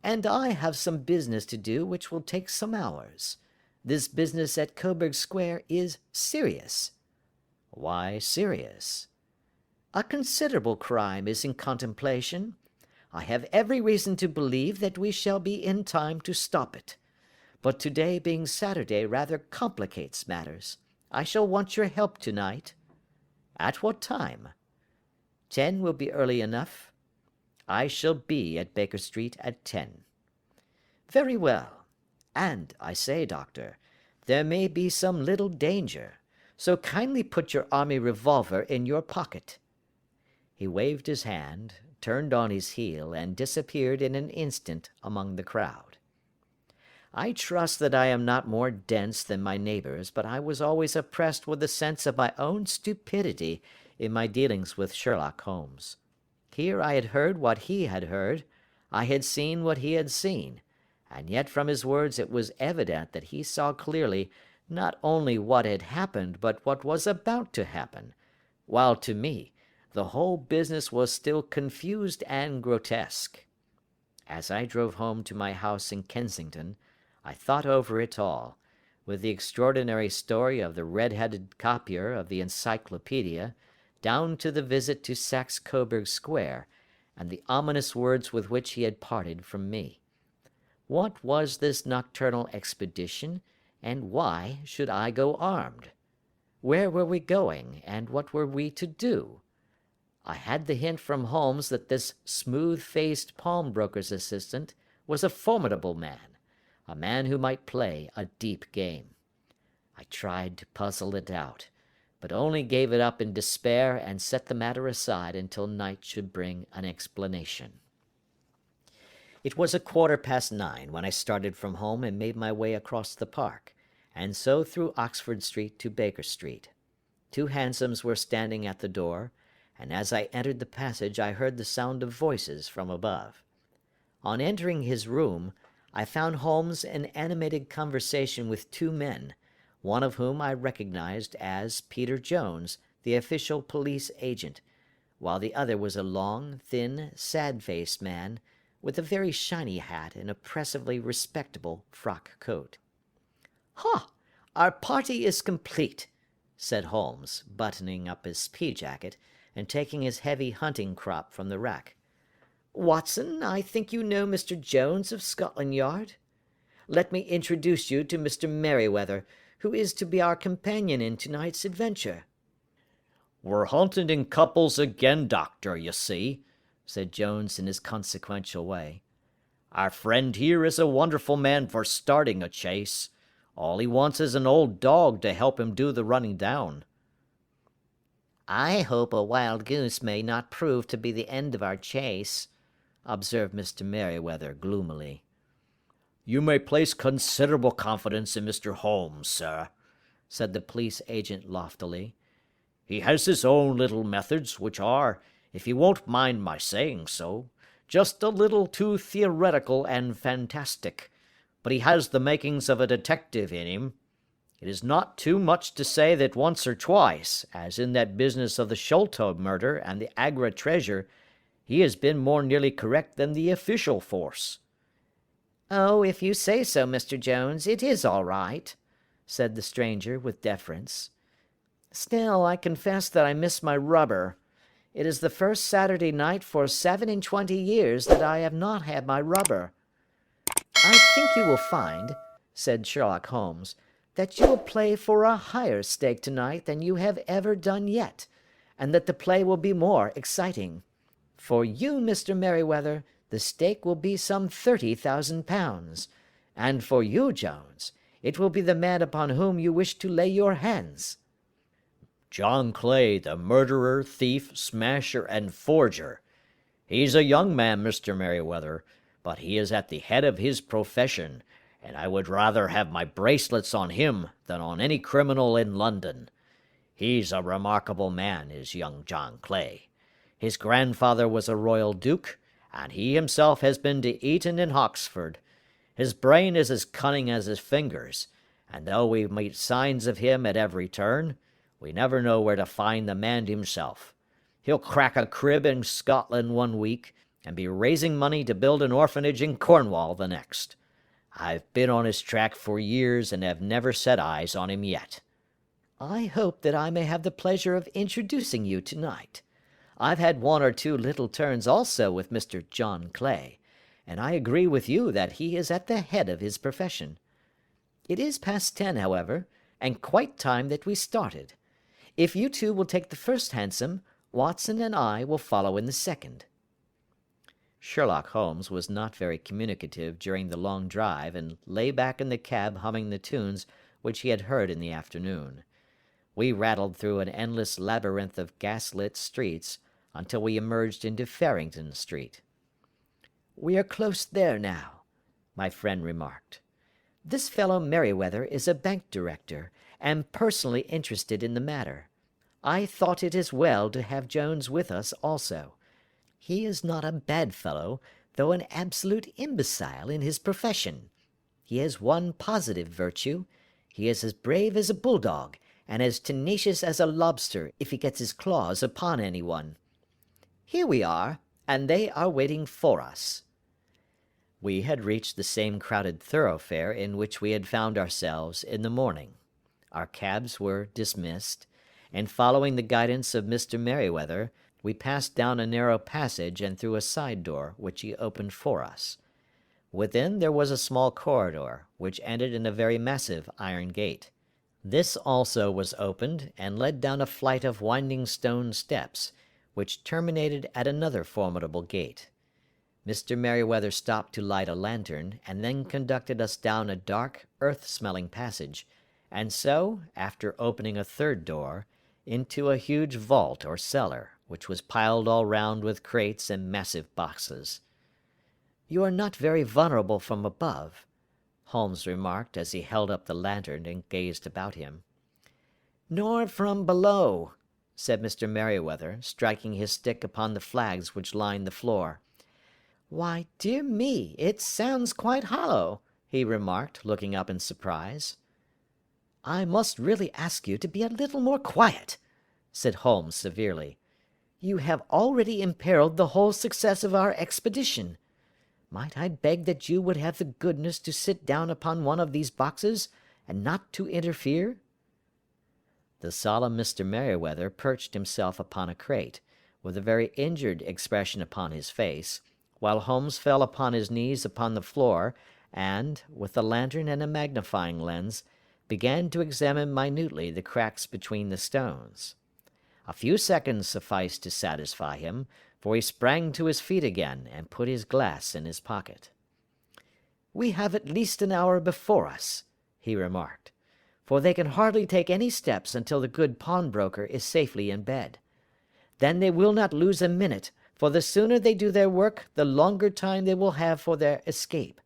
Speaker 1: "And I have some business to do which will take some hours. This business at Coburg Square is serious." "Why serious?" "A considerable crime is in contemplation. I have every reason to believe that we shall be in time to stop it. But today being Saturday rather complicates matters. I shall want your help tonight." "At what time?" 10 will be early enough. I shall be at Baker Street at 10. "Very well. And, I say, doctor, there may be some little danger, so kindly put your army revolver in your pocket." He waved his hand, turned on his heel, and disappeared in an instant among the crowd. I trust that I am not more dense than my neighbors, but I was always oppressed with a sense of my own stupidity in my dealings with Sherlock Holmes. Here I had heard what he had heard, I had seen what he had seen, and yet from his words it was evident that he saw clearly not only what had happened, but what was about to happen, while to me The whole business was still confused and grotesque. As I drove home to my house in Kensington, I thought over it all, with the extraordinary story of the red-headed copier of the encyclopedia, down to the visit to Saxe Coburg Square, and the ominous words with which he had parted from me. What was this nocturnal expedition, and why should I go armed? Where were we going, and what were we to do? I had the hint from Holmes that this smooth-faced pawnbroker's assistant was a formidable man, a man who might play a deep game. I tried to puzzle it out, but only gave it up in despair and set the matter aside until night should bring an explanation. It was 9:15 when I started from home and made my way across the park, and so through Oxford Street to Baker Street. 2 hansoms were standing at the door, and as I entered the passage I heard the sound of voices from above. On entering his room, I found Holmes in animated conversation with 2 men, one of whom I recognized as Peter Jones, the official police agent, while the other was a long, thin, sad-faced man with a very shiny hat and oppressively respectable frock coat. "Ha! Our party is complete," said Holmes, buttoning up his pea-jacket and taking his heavy hunting crop from the rack. "Watson, I think you know Mr. Jones of Scotland Yard? Let me introduce you to Mr. Merryweather, who is to be our companion in tonight's adventure."
Speaker 2: "We're hunting in couples again, Doctor, you see," said Jones in his consequential way. "Our friend here is a wonderful man for starting a chase. All he wants is an old dog to help him do the running down."
Speaker 1: "I hope a wild goose may not prove to be the end of our chase," observed Mr. Merryweather gloomily.
Speaker 2: "You may place considerable confidence in Mr. Holmes, sir," said the police agent loftily. "He has his own little methods, which are, if you won't mind my saying so, just a little too theoretical and fantastic, but he has the makings of a detective in him. It is not too much to say that once or twice, as in that business of the Sholto murder and the Agra treasure, he has been more nearly correct than the official force."
Speaker 1: "Oh, if you say so, Mr. Jones, it is all right," said the stranger with deference. "Still, I confess that I miss my rubber. It is the first Saturday night for 27 years that I have not had my rubber." "I think you will find," said Sherlock Holmes, "that you will play for a higher stake tonight than you have ever done yet, and that the play will be more exciting. For you, Mr. Merryweather, the stake will be some £30,000, and for you, Jones, it will be the man upon whom you wish to lay your hands."
Speaker 2: "John Clay, the murderer, thief, smasher, and forger. He's a young man, Mr. Merryweather, but he is at the head of his profession, and I would rather have my bracelets on him than on any criminal in London. He's a remarkable man, is young John Clay. His grandfather was a royal duke, and he himself has been to Eton and Oxford. His brain is as cunning as his fingers, and though we meet signs of him at every turn, we never know where to find the man himself. He'll crack a crib in Scotland one week, and be raising money to build an orphanage in Cornwall the next. I've been on his track for years and have never set eyes on him yet."
Speaker 1: "I hope that I may have the pleasure of introducing you tonight. I've had 1 or 2 little turns also with Mr. John Clay, and I agree with you that he is at the head of his profession. It is past 10, however, and quite time that we started. If you two will take the first hansom, Watson and I will follow in the second."
Speaker 2: Sherlock Holmes was not very communicative during the long drive, and lay back in the cab humming the tunes which he had heard in the afternoon. We rattled through an endless labyrinth of gas-lit streets until we emerged into Farrington Street.
Speaker 1: "We are close there now," my friend remarked. "This fellow Merryweather is a bank director, and personally interested in the matter. I thought it as well to have Jones with us also. He is not a bad fellow, though an absolute imbecile in his profession. He has one positive virtue. He is as brave as a bulldog, and as tenacious as a lobster if he gets his claws upon anyone. Here we are, and they are waiting for us." We had reached the same crowded thoroughfare in which we had found ourselves in the morning. Our cabs were dismissed, and following the guidance of Mr. Merryweather, we passed down a narrow passage and through a side door, which he opened for us. Within there was a small corridor, which ended in a very massive iron gate. This also was opened, and led down a flight of winding stone steps, which terminated at another formidable gate. Mr. Merryweather stopped to light a lantern, and then conducted us down a dark, earth-smelling passage, and so, after opening a third door, into a huge vault or cellar, which was piled all round with crates and massive boxes. "You are not very vulnerable from above," Holmes remarked as he held up the lantern and gazed about him. "Nor from below," said Mr. Merryweather, striking his stick upon the flags which lined the floor. "Why, dear me, it sounds quite hollow," he remarked, looking up in surprise. "I must really ask you to be a little more quiet," said Holmes severely. "You have already imperiled the whole success of our expedition. Might I beg that you would have the goodness to sit down upon one of these boxes, and not to interfere?" The solemn Mr. Merryweather perched himself upon a crate, with a very injured expression upon his face, while Holmes fell upon his knees upon the floor, and, with the lantern and a magnifying lens, began to examine minutely the cracks between the stones. A few seconds sufficed to satisfy him, for he sprang to his feet again, and put his glass in his pocket. "We have at least an hour before us," he remarked, "for they can hardly take any steps until the good pawnbroker is safely in bed. Then they will not lose a minute, for the sooner they do their work, the longer time they will have for their escape.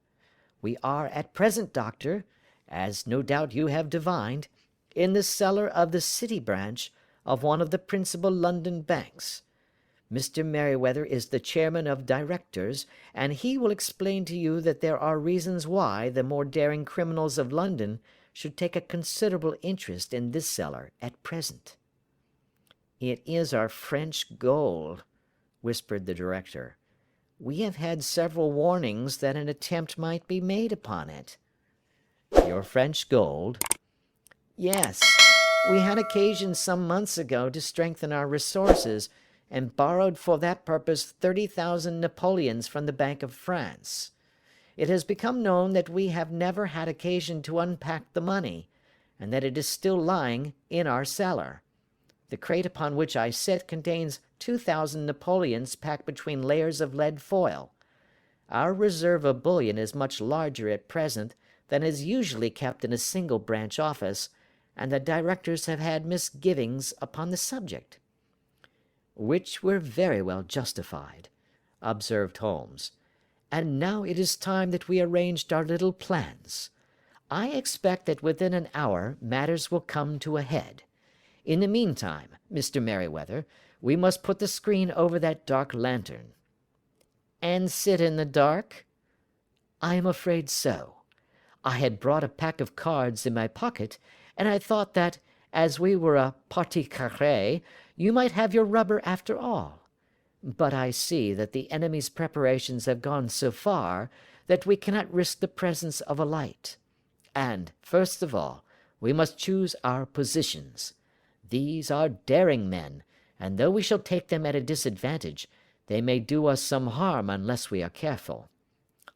Speaker 1: We are at present, Doctor, as no doubt you have divined, in the cellar of the City branch of one of the principal London banks. Mr. Merryweather is the chairman of directors, and he will explain to you that there are reasons why the more daring criminals of London should take a considerable interest in this cellar at present." "It is our French gold," whispered the director. "We have had several warnings that an attempt might be made upon it." "Your French gold?" "Yes. We had occasion some months ago to strengthen our resources, and borrowed for that purpose 30,000 Napoleons from the Bank of France. It has become known that we have never had occasion to unpack the money, and that it is still lying in our cellar. The crate upon which I sit contains 2,000 Napoleons packed between layers of lead foil. Our reserve of bullion is much larger at present than is usually kept in a single branch office, and the directors have had misgivings upon the subject." "Which were very well justified," observed Holmes. "And now it is time that we arranged our little plans. I expect that within an hour matters will come to a head. In the meantime, Mr. Merryweather, we must put the screen over that dark lantern." "And sit in the dark?" "I am afraid so. I had brought a pack of cards in my pocket, and I thought that, as we were a partie carrée, you might have your rubber after all. But I see that the enemy's preparations have gone so far that we cannot risk the presence of a light. And, first of all, we must choose our positions. These are daring men, and though we shall take them at a disadvantage, they may do us some harm unless we are careful.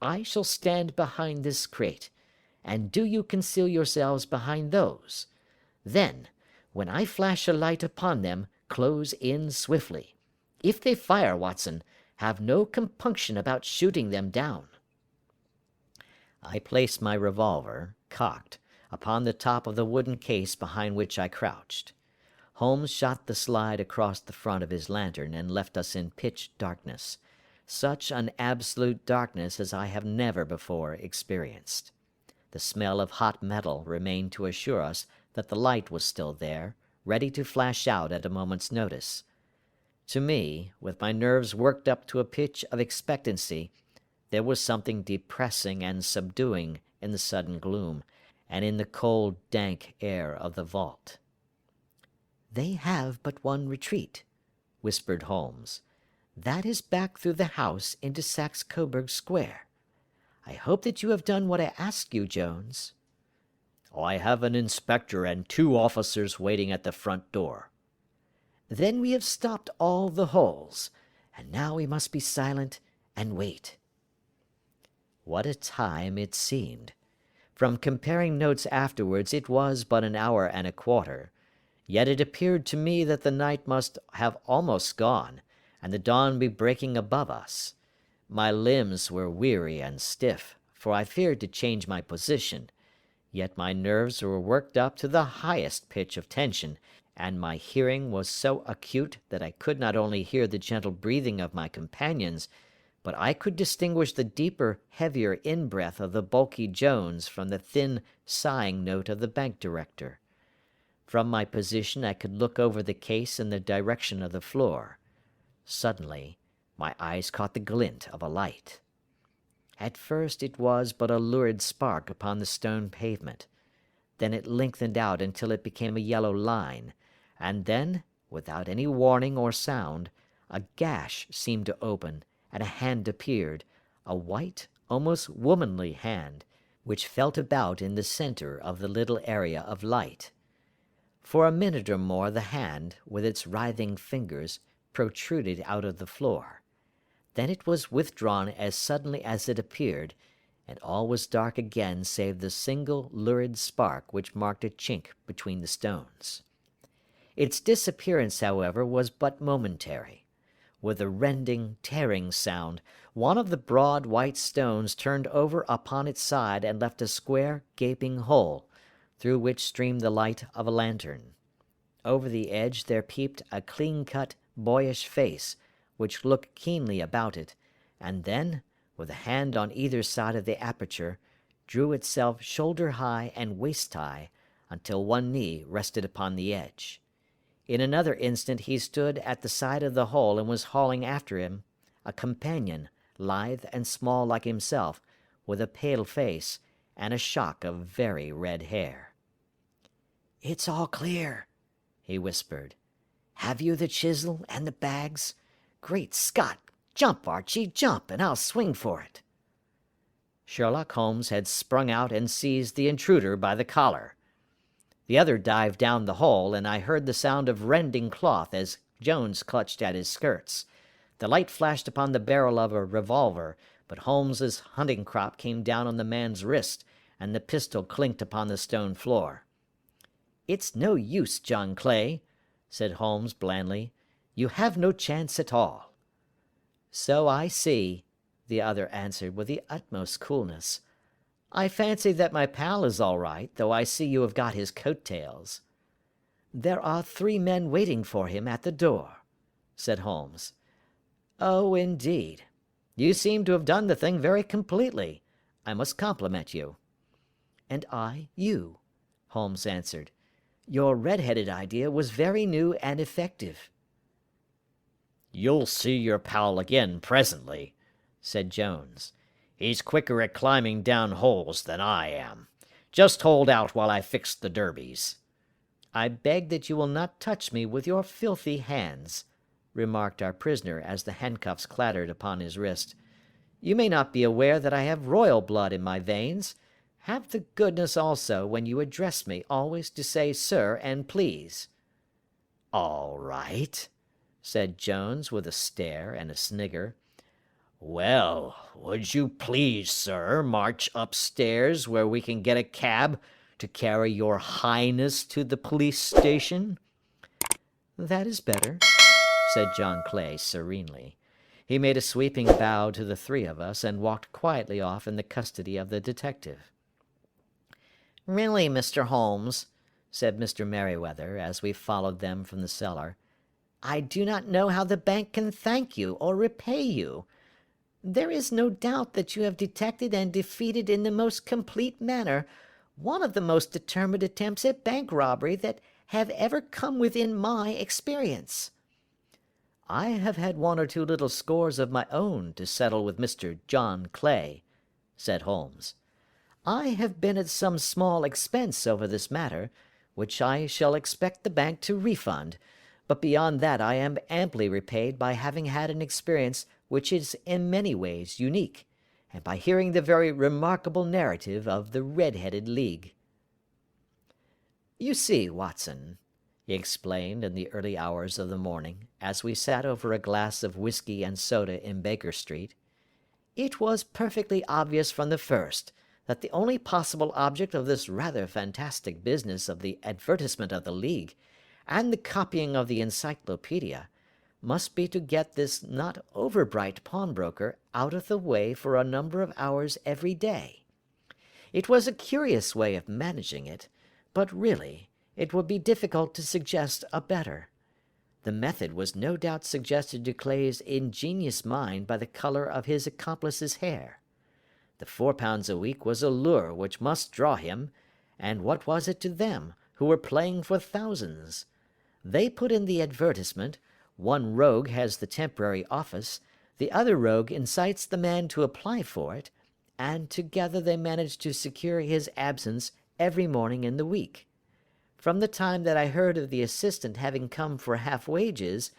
Speaker 1: I shall stand behind this crate, and do you conceal yourselves behind those. Then, when I flash a light upon them, close in swiftly. If they fire, Watson, have no compunction about shooting them down." I placed my revolver, cocked, upon the top of the wooden case behind which I crouched. Holmes shot the slide across the front of his lantern and left us in pitch darkness, such an absolute darkness as I have never before experienced. The smell of hot metal remained to assure us that the light was still there, ready to flash out at a moment's notice. To me, with my nerves worked up to a pitch of expectancy, there was something depressing and subduing in the sudden gloom, and in the cold, dank air of the vault. "They have but one retreat," whispered Holmes. "That is back through the house into Saxe Coburg Square. I hope that you have done what I asked you, Jones."
Speaker 2: "I have an inspector and 2 officers waiting at the front door."
Speaker 1: "Then we have stopped all the holes, and now we must be silent and wait." What a time it seemed! From comparing notes afterwards, it was but an hour and a quarter. Yet it appeared to me that the night must have almost gone, and the dawn be breaking above us. My limbs were weary and stiff, for I feared to change my position. Yet my nerves were worked up to the highest pitch of tension, and my hearing was so acute that I could not only hear the gentle breathing of my companions, but I could distinguish the deeper, heavier in-breath of the bulky Jones from the thin, sighing note of the bank director. From my position I could look over the case in the direction of the floor. Suddenly my eyes caught the glint of a light. At first it was but a lurid spark upon the stone pavement. Then it lengthened out until it became a yellow line, and then, without any warning or sound, a gash seemed to open, and a hand appeared, a white, almost womanly hand, which felt about in the centre of the little area of light. For a minute or more the hand, with its writhing fingers, protruded out of the floor. Then it was withdrawn as suddenly as it appeared, and all was dark again save the single lurid spark which marked a chink between the stones. Its disappearance, however, was but momentary. With a rending, tearing sound, one of the broad white stones turned over upon its side and left a square, gaping hole, through which streamed the light of a lantern. Over the edge there peeped a clean-cut, boyish face, which looked keenly about it, and then, with a hand on either side of the aperture, drew itself shoulder-high and waist-high, until one knee rested upon the edge. In another instant he stood at the side of the hole and was hauling after him a companion, lithe and small like himself, with a pale face, and a shock of very red hair. "It's all clear," he whispered. "Have you the chisel and the bags? Great Scott! Jump, Archie, jump, and I'll swing for it." Sherlock Holmes had sprung out and seized the intruder by the collar. The other dived down the hole, and I heard the sound of rending cloth as Jones clutched at his skirts. The light flashed upon the barrel of a revolver, but Holmes's hunting crop came down on the man's wrist, and the pistol clinked upon the stone floor. "It's no use, John Clay," said Holmes blandly. "You have no chance at all." "So I see," the other answered with the utmost coolness. "I fancy that my pal is all right, though I see you have got his coat-tails." "There are 3 men waiting for him at the door," said Holmes. "Oh, indeed. You seem to have done the thing very completely. I must compliment you." "And I you," Holmes answered. "Your red-headed idea was very new and effective."
Speaker 2: "You'll see your pal again presently," said Jones. "He's quicker at climbing down holes than I am. Just hold out while I fix the derbies."
Speaker 1: "I beg that you will not touch me with your filthy hands," remarked our prisoner as the handcuffs clattered upon his wrist. "You may not be aware that I have royal blood in my veins. Have the goodness also, when you address me, always to say sir and please."
Speaker 2: "All right," said Jones, with a stare and a snigger. "Well, would you please, sir, march upstairs where we can get a cab to carry your highness to the police station?"
Speaker 1: "That is better," said John Clay serenely. He made a sweeping bow to the 3 of us, and walked quietly off in the custody of the detective. "Really, Mr. Holmes," said Mr. Merryweather, as we followed them from the cellar, "I do not know how the bank can thank you or repay you. There is no doubt that you have detected and defeated in the most complete manner one of the most determined attempts at bank robbery that have ever come within my experience." "I have had 1 or 2 little scores of my own to settle with Mr. John Clay," said Holmes. "I have been at some small expense over this matter, which I shall expect the bank to refund, but beyond that I am amply repaid by having had an experience which is in many ways unique, and by hearing the very remarkable narrative of the Red-Headed League. You see, Watson, he explained in the early hours of the morning, as we sat over a glass of whiskey and soda in Baker Street, it was perfectly obvious from the first that the only possible object of this rather fantastic business of the advertisement of the League, and the copying of the encyclopedia, must be to get this not over-bright pawnbroker out of the way for a number of hours every day. It was a curious way of managing it, but really it would be difficult to suggest a better. The method was no doubt suggested to Clay's ingenious mind by the colour of his accomplice's hair. The £4 a week was a lure which must draw him, and what was it to them, who were playing for thousands? They put in the advertisement, one rogue has the temporary office, the other rogue incites the man to apply for it, and together they managed to secure his absence every morning in the week. From the time that I heard of the assistant having come for half wages,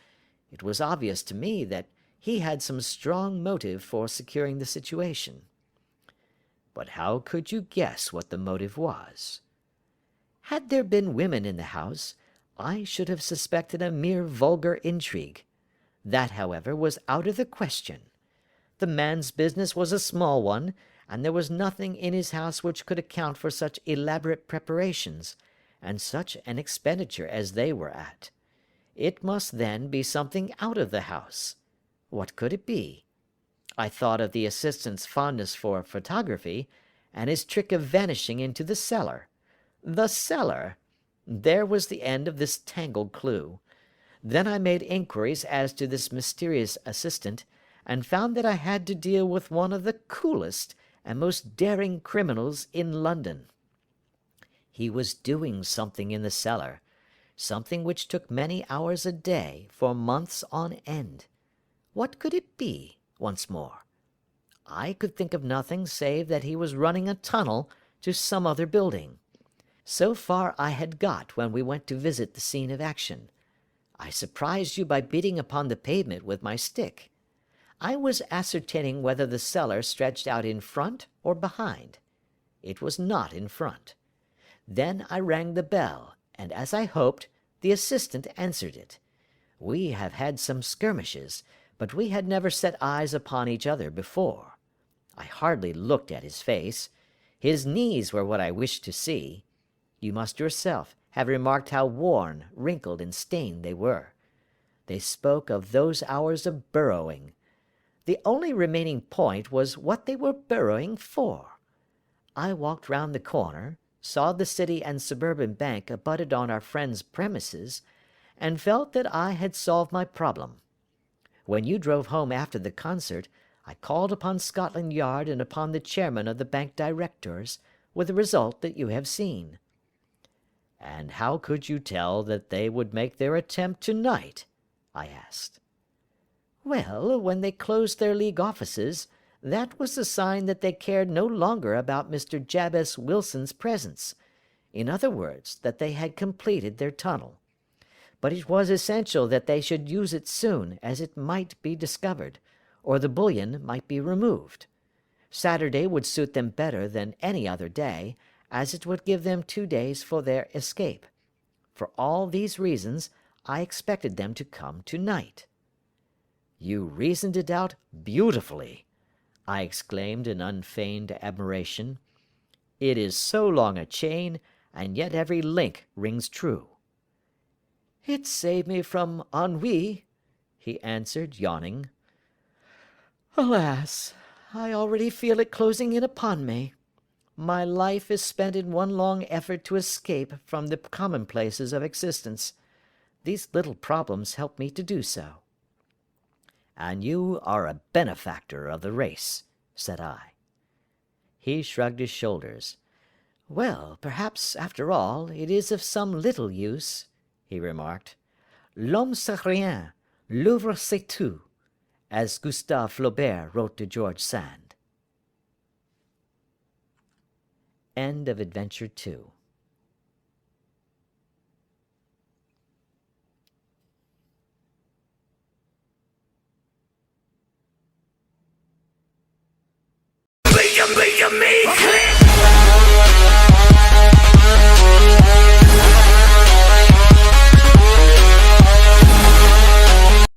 Speaker 1: it was obvious to me that he had some strong motive for securing the situation. But how could you guess what the motive was? Had there been women in the house, I should have suspected a mere vulgar intrigue. That, however, was out of the question. The man's business was a small one, and there was nothing in his house which could account for such elaborate preparations, and such an expenditure as they were at. It must then be something out of the house. What could it be? I thought of the assistant's fondness for photography, and his trick of vanishing into the cellar. The cellar! There was the end of this tangled clue. Then I made inquiries as to this mysterious assistant, and found that I had to deal with one of the coolest and most daring criminals in London. He was doing something in the cellar, something which took many hours a day for months on end. What could it be, once more? I could think of nothing save that he was running a tunnel to some other building. So far I had got when we went to visit the scene of action. I surprised you by beating upon the pavement with my stick. I was ascertaining whether the cellar stretched out in front or behind. It was not in front. Then I rang the bell, and as I hoped, the assistant answered it. We have had some skirmishes, but we had never set eyes upon each other before. I hardly looked at his face. His knees were what I wished to see. You must yourself have remarked how worn, wrinkled, and stained they were. They spoke of those hours of burrowing. The only remaining point was what they were burrowing for. I walked round the corner, saw the City and Suburban Bank abutted on our friend's premises, and felt that I had solved my problem. When you drove home after the concert, I called upon Scotland Yard and upon the chairman of the bank directors, with the result that you have seen. And how could you tell that they would make their attempt tonight? I asked. Well, when they closed their League offices, that was a sign that they cared no longer about Mr. Jabez Wilson's presence. In other words, that they had completed their tunnel. But it was essential that they should use it soon, as it might be discovered, or the bullion might be removed. Saturday would suit them better than any other day, as it would give them 2 days for their escape. For all these reasons, I expected them to come tonight. You reasoned it out beautifully, I exclaimed in unfeigned admiration. It is so long a chain, and yet every link rings true. It saved me from ennui, he answered, yawning. Alas, I already feel it closing in upon me. My life is spent in one long effort to escape from the commonplaces of existence. These little problems help me to do so. And you are a benefactor of the race, said I. He shrugged his shoulders. Well, perhaps, after all, it is of some little use, he remarked. L'homme c'est rien, l'œuvre c'est tout, as Gustave Flaubert wrote to George Sand. End of Adventure 2.